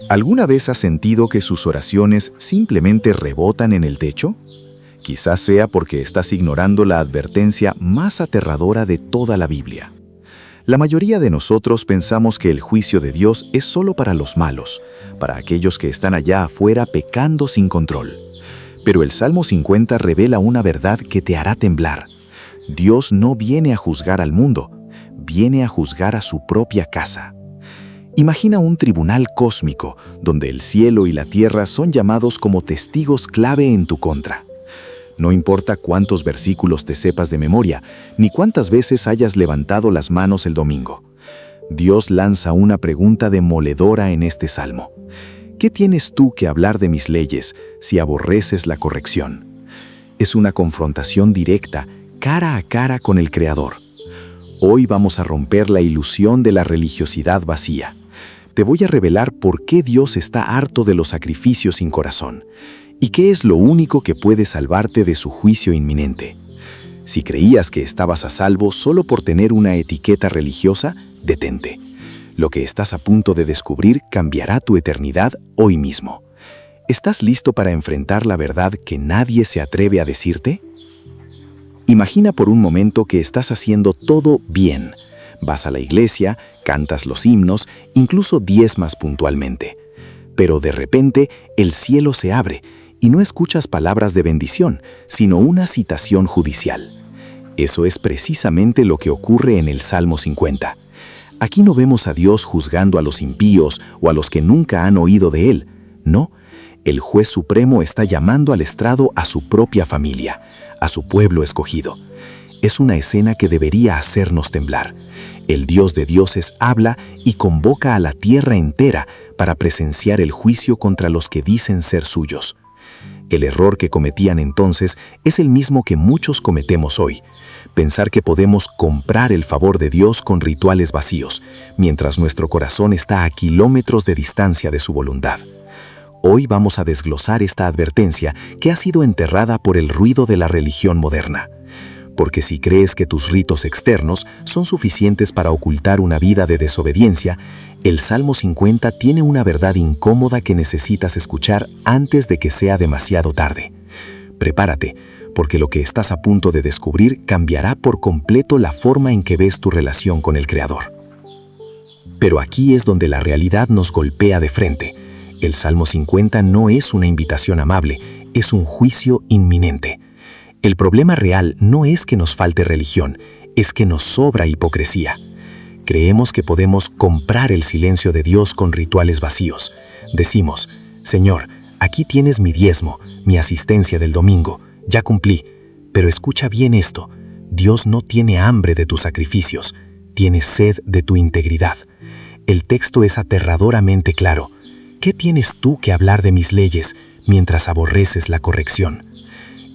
¿Alguna vez has sentido que sus oraciones simplemente rebotan en el techo? Quizás sea porque estás ignorando la advertencia más aterradora de toda la Biblia. La mayoría de nosotros pensamos que el juicio de Dios es solo para los malos, para aquellos que están allá afuera pecando sin control. Pero el Salmo 50 revela una verdad que te hará temblar. Dios no viene a juzgar al mundo, viene a juzgar a su propia casa. Imagina un tribunal cósmico, donde el cielo y la tierra son llamados como testigos clave en tu contra. No importa cuántos versículos te sepas de memoria, ni cuántas veces hayas levantado las manos el domingo. Dios lanza una pregunta demoledora en este salmo. ¿Qué tienes tú que hablar de mis leyes si aborreces la corrección? Es una confrontación directa, cara a cara con el Creador. Hoy vamos a romper la ilusión de la religiosidad vacía. Te voy a revelar por qué Dios está harto de los sacrificios sin corazón y qué es lo único que puede salvarte de su juicio inminente. Si creías que estabas a salvo solo por tener una etiqueta religiosa, detente. Lo que estás a punto de descubrir cambiará tu eternidad hoy mismo. ¿Estás listo para enfrentar la verdad que nadie se atreve a decirte? Imagina por un momento que estás haciendo todo bien. Vas a la iglesia, cantas los himnos, incluso diezmas puntualmente. Pero de repente el cielo se abre y no escuchas palabras de bendición, sino una citación judicial. Eso es precisamente lo que ocurre en el Salmo 50. Aquí no vemos a Dios juzgando a los impíos o a los que nunca han oído de Él. No, el juez supremo está llamando al estrado a su propia familia, a su pueblo escogido. Es una escena que debería hacernos temblar. El Dios de dioses habla y convoca a la tierra entera para presenciar el juicio contra los que dicen ser suyos. El error que cometían entonces es el mismo que muchos cometemos hoy: pensar que podemos comprar el favor de Dios con rituales vacíos, mientras nuestro corazón está a kilómetros de distancia de su voluntad. Hoy vamos a desglosar esta advertencia que ha sido enterrada por el ruido de la religión moderna. Porque si crees que tus ritos externos son suficientes para ocultar una vida de desobediencia, el Salmo 50 tiene una verdad incómoda que necesitas escuchar antes de que sea demasiado tarde. Prepárate, porque lo que estás a punto de descubrir cambiará por completo la forma en que ves tu relación con el Creador. Pero aquí es donde la realidad nos golpea de frente. El Salmo 50 no es una invitación amable, es un juicio inminente. El problema real no es que nos falte religión, es que nos sobra hipocresía. Creemos que podemos comprar el silencio de Dios con rituales vacíos. Decimos: Señor, aquí tienes mi diezmo, mi asistencia del domingo, ya cumplí. Pero escucha bien esto: Dios no tiene hambre de tus sacrificios, tiene sed de tu integridad. El texto es aterradoramente claro. ¿Qué tienes tú que hablar de mis leyes mientras aborreces la corrección?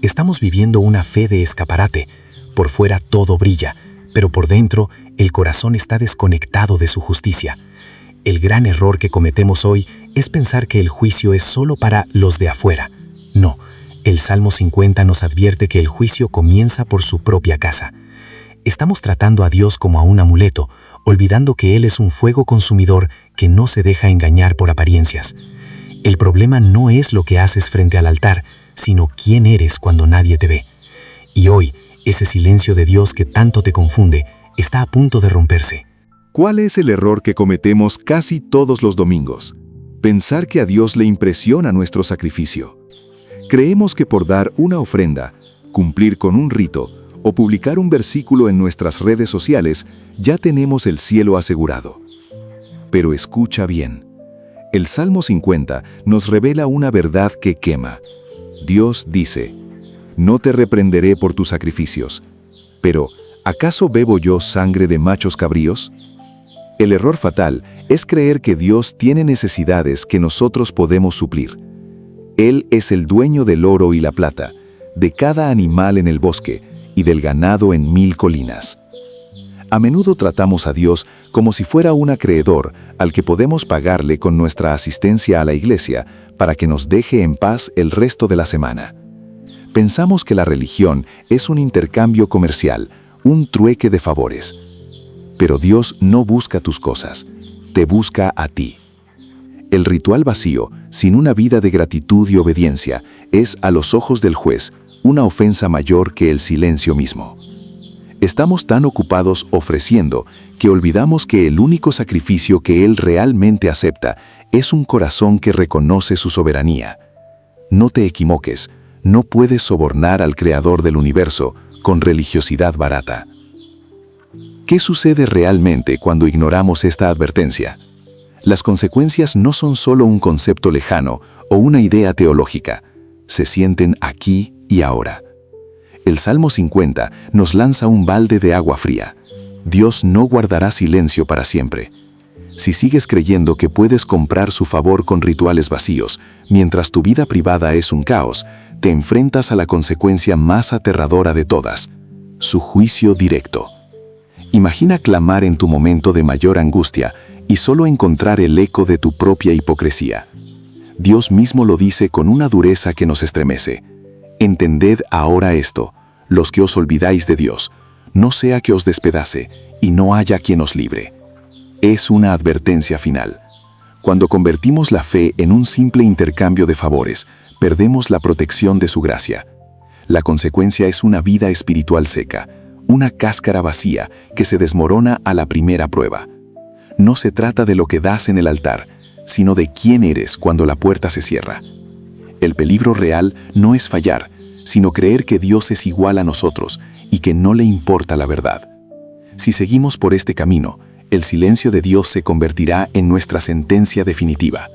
Estamos viviendo una fe de escaparate. Por fuera todo brilla, pero por dentro el corazón está desconectado de su justicia. El gran error que cometemos hoy es pensar que el juicio es solo para los de afuera. No, el Salmo 50 nos advierte que el juicio comienza por su propia casa. Estamos tratando a Dios como a un amuleto, olvidando que Él es un fuego consumidor que no se deja engañar por apariencias. El problema no es lo que haces frente al altar, sino quién eres cuando nadie te ve. Y hoy, ese silencio de Dios que tanto te confunde, está a punto de romperse. ¿Cuál es el error que cometemos casi todos los domingos? Pensar que a Dios le impresiona nuestro sacrificio. Creemos que por dar una ofrenda, cumplir con un rito o publicar un versículo en nuestras redes sociales, ya tenemos el cielo asegurado. Pero escucha bien. El Salmo 50 nos revela una verdad que quema. Dios dice: no te reprenderé por tus sacrificios. Pero, ¿acaso bebo yo sangre de machos cabríos? El error fatal es creer que Dios tiene necesidades que nosotros podemos suplir. Él es el dueño del oro y la plata, de cada animal en el bosque y del ganado en 1000 colinas. A menudo tratamos a Dios como si fuera un acreedor al que podemos pagarle con nuestra asistencia a la iglesia para que nos deje en paz el resto de la semana. Pensamos que la religión es un intercambio comercial, un trueque de favores. Pero Dios no busca tus cosas, te busca a ti. El ritual vacío, sin una vida de gratitud y obediencia, es, a los ojos del juez, una ofensa mayor que el silencio mismo. Estamos tan ocupados ofreciendo que olvidamos que el único sacrificio que Él realmente acepta es un corazón que reconoce su soberanía. No te equivoques, no puedes sobornar al Creador del universo con religiosidad barata. ¿Qué sucede realmente cuando ignoramos esta advertencia? Las consecuencias no son solo un concepto lejano o una idea teológica, se sienten aquí y ahora. El Salmo 50 nos lanza un balde de agua fría. Dios no guardará silencio para siempre. Si sigues creyendo que puedes comprar su favor con rituales vacíos, mientras tu vida privada es un caos, te enfrentas a la consecuencia más aterradora de todas, su juicio directo. Imagina clamar en tu momento de mayor angustia y solo encontrar el eco de tu propia hipocresía. Dios mismo lo dice con una dureza que nos estremece. Entended ahora esto, los que os olvidáis de Dios, no sea que os despedace y no haya quien os libre. Es una advertencia final. Cuando convertimos la fe en un simple intercambio de favores, perdemos la protección de su gracia. La consecuencia es una vida espiritual seca, una cáscara vacía que se desmorona a la primera prueba. No se trata de lo que das en el altar, sino de quién eres cuando la puerta se cierra. El peligro real no es fallar, sino creer que Dios es igual a nosotros y que no le importa la verdad. Si seguimos por este camino, el silencio de Dios se convertirá en nuestra sentencia definitiva.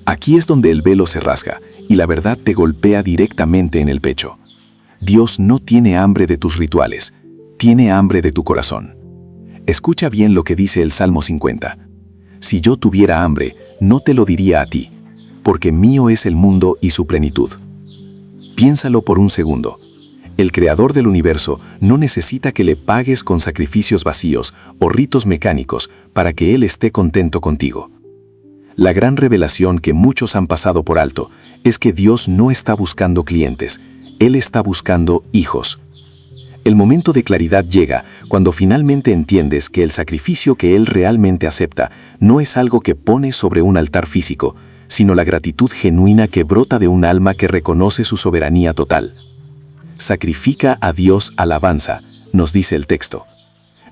Aquí es donde el velo se rasga y la verdad te golpea directamente en el pecho. Dios no tiene hambre de tus rituales, tiene hambre de tu corazón. Escucha bien lo que dice el Salmo 50. Si yo tuviera hambre, no te lo diría a ti, porque mío es el mundo y su plenitud. Piénsalo por un segundo. El Creador del universo no necesita que le pagues con sacrificios vacíos o ritos mecánicos para que Él esté contento contigo. La gran revelación que muchos han pasado por alto es que Dios no está buscando clientes, Él está buscando hijos. El momento de claridad llega cuando finalmente entiendes que el sacrificio que Él realmente acepta no es algo que pone sobre un altar físico, sino la gratitud genuina que brota de un alma que reconoce su soberanía total. Sacrifica a Dios alabanza, nos dice el texto.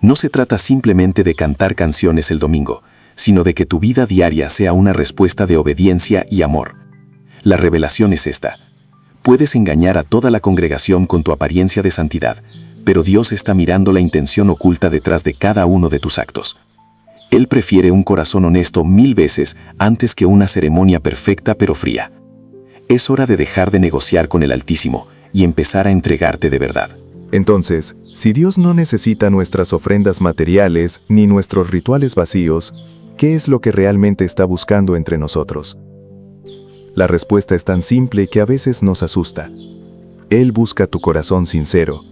No se trata simplemente de cantar canciones el domingo, sino de que tu vida diaria sea una respuesta de obediencia y amor. La revelación es esta. Puedes engañar a toda la congregación con tu apariencia de santidad, pero Dios está mirando la intención oculta detrás de cada uno de tus actos. Él prefiere un corazón honesto 1000 veces antes que una ceremonia perfecta pero fría. Es hora de dejar de negociar con el Altísimo y empezar a entregarte de verdad. Entonces, si Dios no necesita nuestras ofrendas materiales ni nuestros rituales vacíos, ¿qué es lo que realmente está buscando entre nosotros? La respuesta es tan simple que a veces nos asusta. Él busca tu corazón sincero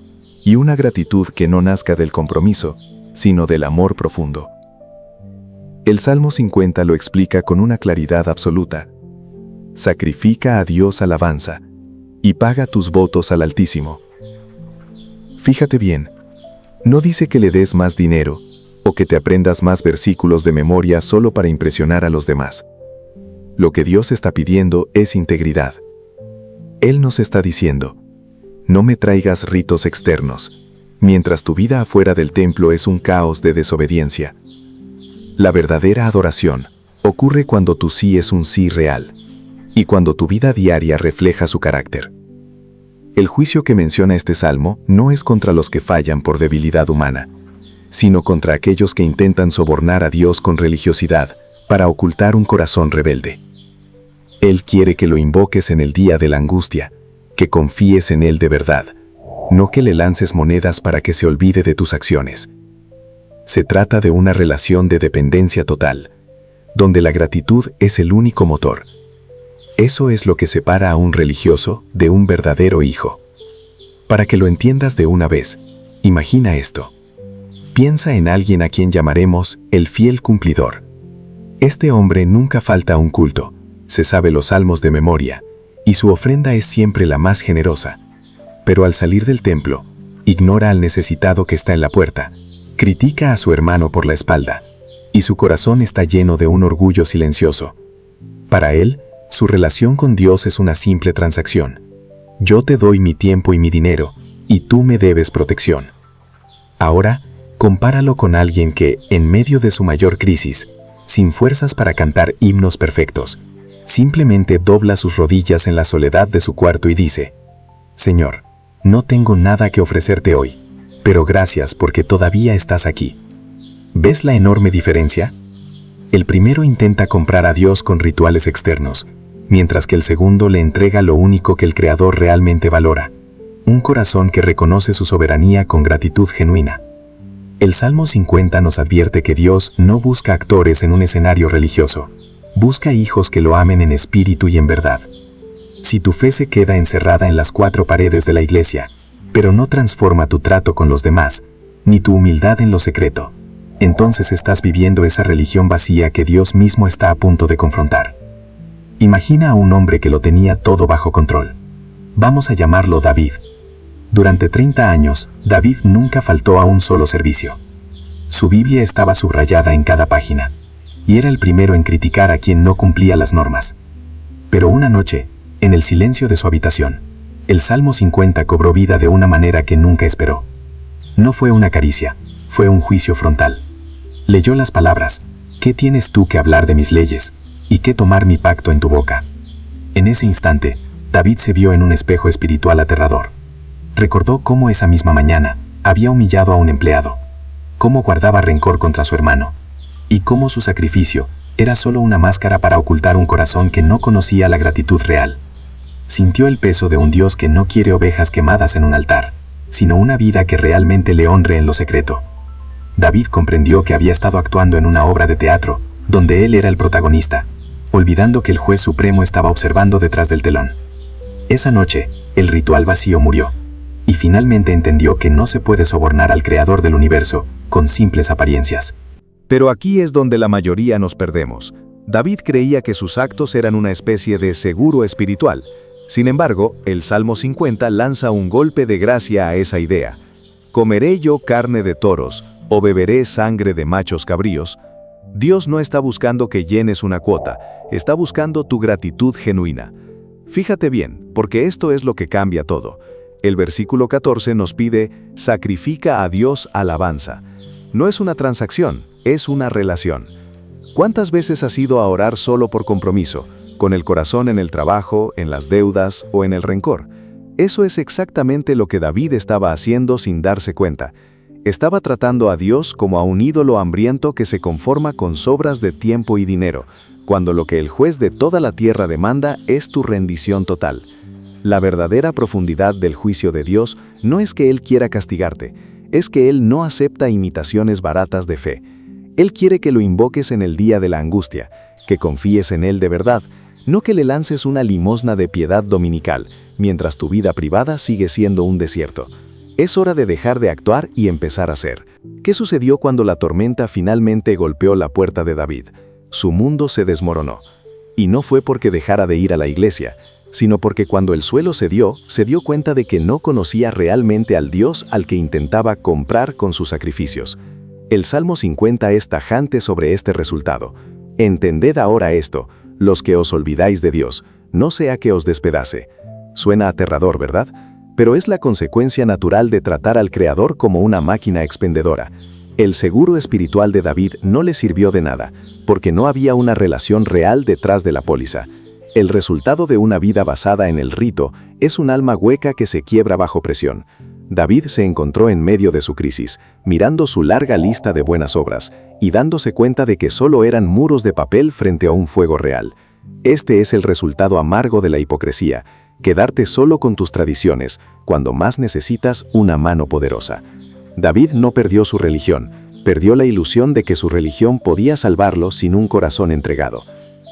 y una gratitud que no nazca del compromiso, sino del amor profundo. El Salmo 50 lo explica con una claridad absoluta. Sacrifica a Dios alabanza y paga tus votos al Altísimo. Fíjate bien, no dice que le des más dinero o que te aprendas más versículos de memoria solo para impresionar a los demás. Lo que Dios está pidiendo es integridad. Él nos está diciendo, no me traigas ritos externos, mientras tu vida afuera del templo es un caos de desobediencia. La verdadera adoración ocurre cuando tu sí es un sí real y cuando tu vida diaria refleja su carácter. El juicio que menciona este salmo no es contra los que fallan por debilidad humana, sino contra aquellos que intentan sobornar a Dios con religiosidad para ocultar un corazón rebelde. Él quiere que lo invoques en el día de la angustia, que confíes en Él de verdad, no que le lances monedas para que se olvide de tus acciones. Se trata de una relación de dependencia total, donde la gratitud es el único motor. Eso es lo que separa a un religioso de un verdadero hijo. Para que lo entiendas de una vez, imagina esto. Piensa en alguien a quien llamaremos el fiel cumplidor. Este hombre nunca falta a un culto, se sabe los salmos de memoria, y su ofrenda es siempre la más generosa. Pero al salir del templo, ignora al necesitado que está en la puerta, critica a su hermano por la espalda y su corazón está lleno de un orgullo silencioso. Para él, su relación con Dios es una simple transacción. Yo te doy mi tiempo y mi dinero, y tú me debes protección. Ahora, compáralo con alguien que, en medio de su mayor crisis, sin fuerzas para cantar himnos perfectos, simplemente dobla sus rodillas en la soledad de su cuarto y dice: Señor, no tengo nada que ofrecerte hoy, pero gracias porque todavía estás aquí. ¿Ves la enorme diferencia? El primero intenta comprar a Dios con rituales externos, mientras que el segundo le entrega lo único que el Creador realmente valora: un corazón que reconoce su soberanía con gratitud genuina. El Salmo 50 nos advierte que Dios no busca actores en un escenario religioso, busca hijos que lo amen en espíritu y en verdad. Si tu fe se queda encerrada en las 4 paredes de la iglesia, pero no transforma tu trato con los demás, ni tu humildad en lo secreto, entonces estás viviendo esa religión vacía que Dios mismo está a punto de confrontar. Imagina a un hombre que lo tenía todo bajo control. Vamos a llamarlo David. Durante 30 años, David nunca faltó a un solo servicio. Su Biblia estaba subrayada en cada página, y era el primero en criticar a quien no cumplía las normas. Pero una noche, en el silencio de su habitación, el Salmo 50 cobró vida de una manera que nunca esperó. No fue una caricia, fue un juicio frontal. Leyó las palabras: ¿qué tienes tú que hablar de mis leyes, y qué tomar mi pacto en tu boca? En ese instante, David se vio en un espejo espiritual aterrador. Recordó cómo esa misma mañana había humillado a un empleado, cómo guardaba rencor contra su hermano, y cómo su sacrificio era solo una máscara para ocultar un corazón que no conocía la gratitud real. Sintió el peso de un Dios que no quiere ovejas quemadas en un altar, sino una vida que realmente le honre en lo secreto. David comprendió que había estado actuando en una obra de teatro, donde él era el protagonista, olvidando que el juez supremo estaba observando detrás del telón. Esa noche, el ritual vacío murió, y finalmente entendió que no se puede sobornar al Creador del universo con simples apariencias. Pero aquí es donde la mayoría nos perdemos. David creía que sus actos eran una especie de seguro espiritual. Sin embargo, el Salmo 50 lanza un golpe de gracia a esa idea. ¿Comeré yo carne de toros o beberé sangre de machos cabríos? Dios no está buscando que llenes una cuota, está buscando tu gratitud genuina. Fíjate bien, porque esto es lo que cambia todo. El versículo 14 nos pide: sacrifica a Dios alabanza. No es una transacción, es una relación. ¿Cuántas veces has ido a orar solo por compromiso, con el corazón en el trabajo, en las deudas o en el rencor? Eso es exactamente lo que David estaba haciendo sin darse cuenta. Estaba tratando a Dios como a un ídolo hambriento que se conforma con sobras de tiempo y dinero, cuando lo que el juez de toda la tierra demanda es tu rendición total. La verdadera profundidad del juicio de Dios no es que Él quiera castigarte, es que Él no acepta imitaciones baratas de fe. Él quiere que lo invoques en el día de la angustia, que confíes en Él de verdad, no que le lances una limosna de piedad dominical, mientras tu vida privada sigue siendo un desierto. Es hora de dejar de actuar y empezar a ser. ¿Qué sucedió cuando la tormenta finalmente golpeó la puerta de David? Su mundo se desmoronó. Y no fue porque dejara de ir a la iglesia, sino porque cuando el suelo cedió, se dio cuenta de que no conocía realmente al Dios al que intentaba comprar con sus sacrificios. El Salmo 50 es tajante sobre este resultado. Entended ahora esto, los que os olvidáis de Dios, no sea que os despedace. Suena aterrador, ¿verdad? Pero es la consecuencia natural de tratar al Creador como una máquina expendedora. El seguro espiritual de David no le sirvió de nada, porque no había una relación real detrás de la póliza. El resultado de una vida basada en el rito es un alma hueca que se quiebra bajo presión. David se encontró en medio de su crisis, mirando su larga lista de buenas obras, y dándose cuenta de que solo eran muros de papel frente a un fuego real. Este es el resultado amargo de la hipocresía: quedarte solo con tus tradiciones, cuando más necesitas una mano poderosa. David no perdió su religión, perdió la ilusión de que su religión podía salvarlo sin un corazón entregado.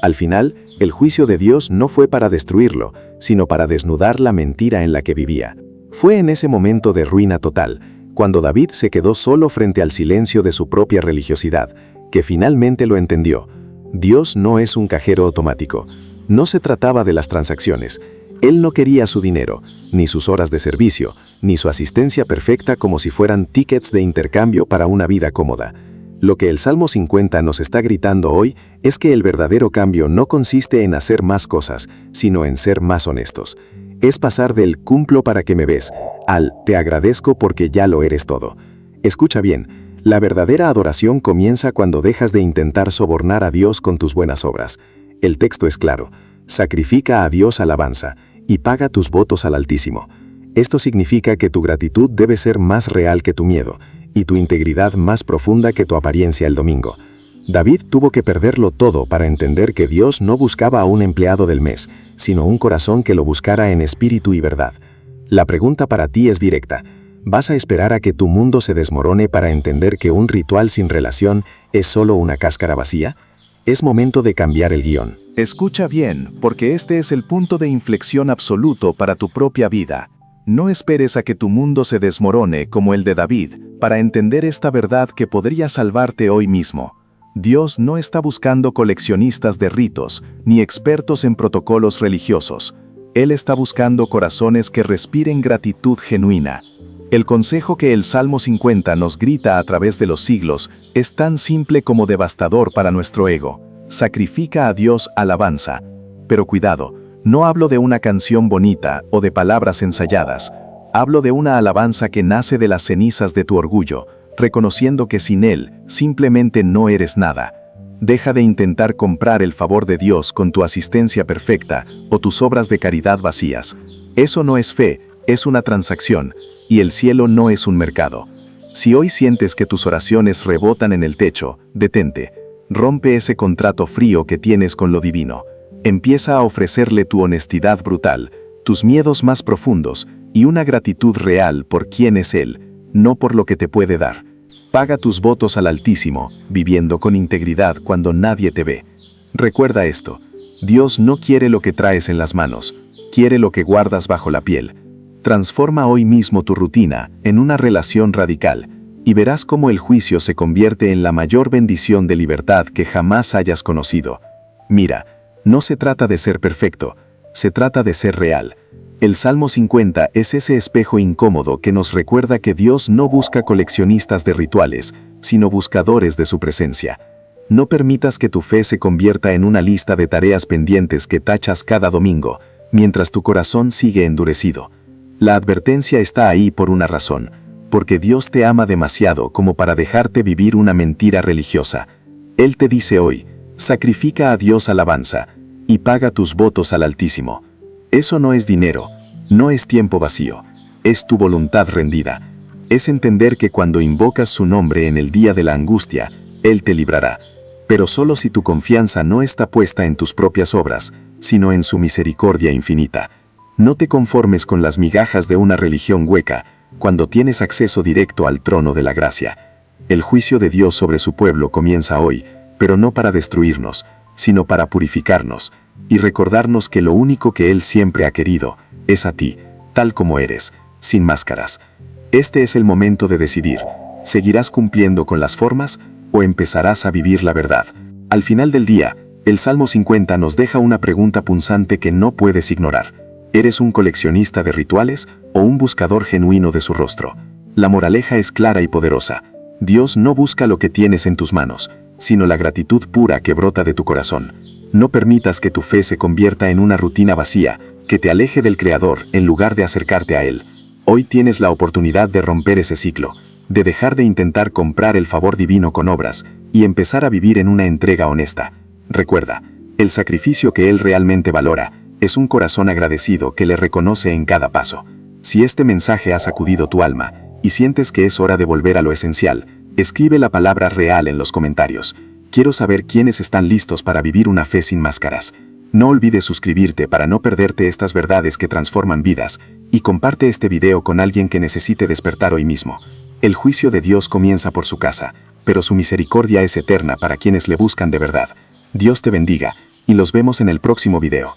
Al final, el juicio de Dios no fue para destruirlo, sino para desnudar la mentira en la que vivía. Fue en ese momento de ruina total, cuando David se quedó solo frente al silencio de su propia religiosidad, que finalmente lo entendió. Dios no es un cajero automático. No se trataba de las transacciones. Él no quería su dinero, ni sus horas de servicio, ni su asistencia perfecta como si fueran tickets de intercambio para una vida cómoda. Lo que el Salmo 50 nos está gritando hoy es que el verdadero cambio no consiste en hacer más cosas, sino en ser más honestos. Es pasar del cumplo para que me ves al te agradezco porque ya lo eres todo. Escucha bien, la verdadera adoración comienza cuando dejas de intentar sobornar a Dios con tus buenas obras. El texto es claro: sacrifica a Dios alabanza y paga tus votos al Altísimo. Esto significa que tu gratitud debe ser más real que tu miedo y tu integridad más profunda que tu apariencia el domingo. David tuvo que perderlo todo para entender que Dios no buscaba a un empleado del mes, sino un corazón que lo buscara en espíritu y verdad. La pregunta para ti es directa: ¿vas a esperar a que tu mundo se desmorone para entender que un ritual sin relación es solo una cáscara vacía? Es momento de cambiar el guión. Escucha bien, porque este es el punto de inflexión absoluto para tu propia vida. No esperes a que tu mundo se desmorone como el de David para entender esta verdad que podría salvarte hoy mismo. Dios no está buscando coleccionistas de ritos ni expertos en protocolos religiosos. Él está buscando corazones que respiren gratitud genuina. El consejo que el Salmo 50 nos grita a través de los siglos es tan simple como devastador para nuestro ego. Sacrifica a Dios alabanza. Pero cuidado, no hablo de una canción bonita o de palabras ensayadas. Hablo de una alabanza que nace de las cenizas de tu orgullo, reconociendo que sin Él simplemente no eres nada. Deja de intentar comprar el favor de Dios con tu asistencia perfecta o tus obras de caridad vacías. Eso no es fe, es una transacción, y el cielo no es un mercado. Si hoy sientes que tus oraciones rebotan en el techo, detente. Rompe ese contrato frío que tienes con lo divino. Empieza a ofrecerle tu honestidad brutal, tus miedos más profundos y una gratitud real por quién es Él, no por lo que te puede dar. Paga tus votos al Altísimo, viviendo con integridad cuando nadie te ve. Recuerda esto: Dios no quiere lo que traes en las manos, quiere lo que guardas bajo la piel. Transforma hoy mismo tu rutina en una relación radical y verás cómo el juicio se convierte en la mayor bendición de libertad que jamás hayas conocido. Mira, no se trata de ser perfecto, se trata de ser real. El Salmo 50 es ese espejo incómodo que nos recuerda que Dios no busca coleccionistas de rituales, sino buscadores de su presencia. No permitas que tu fe se convierta en una lista de tareas pendientes que tachas cada domingo, mientras tu corazón sigue endurecido. La advertencia está ahí por una razón, porque Dios te ama demasiado como para dejarte vivir una mentira religiosa. Él te dice hoy: sacrifica a Dios alabanza y paga tus votos al Altísimo. Eso no es dinero, no es tiempo vacío, es tu voluntad rendida. Es entender que cuando invocas su nombre en el día de la angustia, Él te librará. Pero solo si tu confianza no está puesta en tus propias obras, sino en su misericordia infinita. No te conformes con las migajas de una religión hueca, cuando tienes acceso directo al trono de la gracia. El juicio de Dios sobre su pueblo comienza hoy, pero no para destruirnos, sino para purificarnos, y recordarnos que lo único que Él siempre ha querido es a ti, tal como eres, sin máscaras. Este es el momento de decidir: ¿seguirás cumpliendo con las formas o empezarás a vivir la verdad? Al final del día, el Salmo 50 nos deja una pregunta punzante que no puedes ignorar. ¿Eres un coleccionista de rituales o un buscador genuino de su rostro? La moraleja es clara y poderosa. Dios no busca lo que tienes en tus manos, sino la gratitud pura que brota de tu corazón. No permitas que tu fe se convierta en una rutina vacía, que te aleje del Creador en lugar de acercarte a Él. Hoy tienes la oportunidad de romper ese ciclo, de dejar de intentar comprar el favor divino con obras y empezar a vivir en una entrega honesta. Recuerda, el sacrificio que Él realmente valora es un corazón agradecido que le reconoce en cada paso. Si este mensaje ha sacudido tu alma y sientes que es hora de volver a lo esencial, escribe la palabra real en los comentarios. Quiero saber quiénes están listos para vivir una fe sin máscaras. No olvides suscribirte para no perderte estas verdades que transforman vidas, y comparte este video con alguien que necesite despertar hoy mismo. El juicio de Dios comienza por su casa, pero su misericordia es eterna para quienes le buscan de verdad. Dios te bendiga, y los vemos en el próximo video.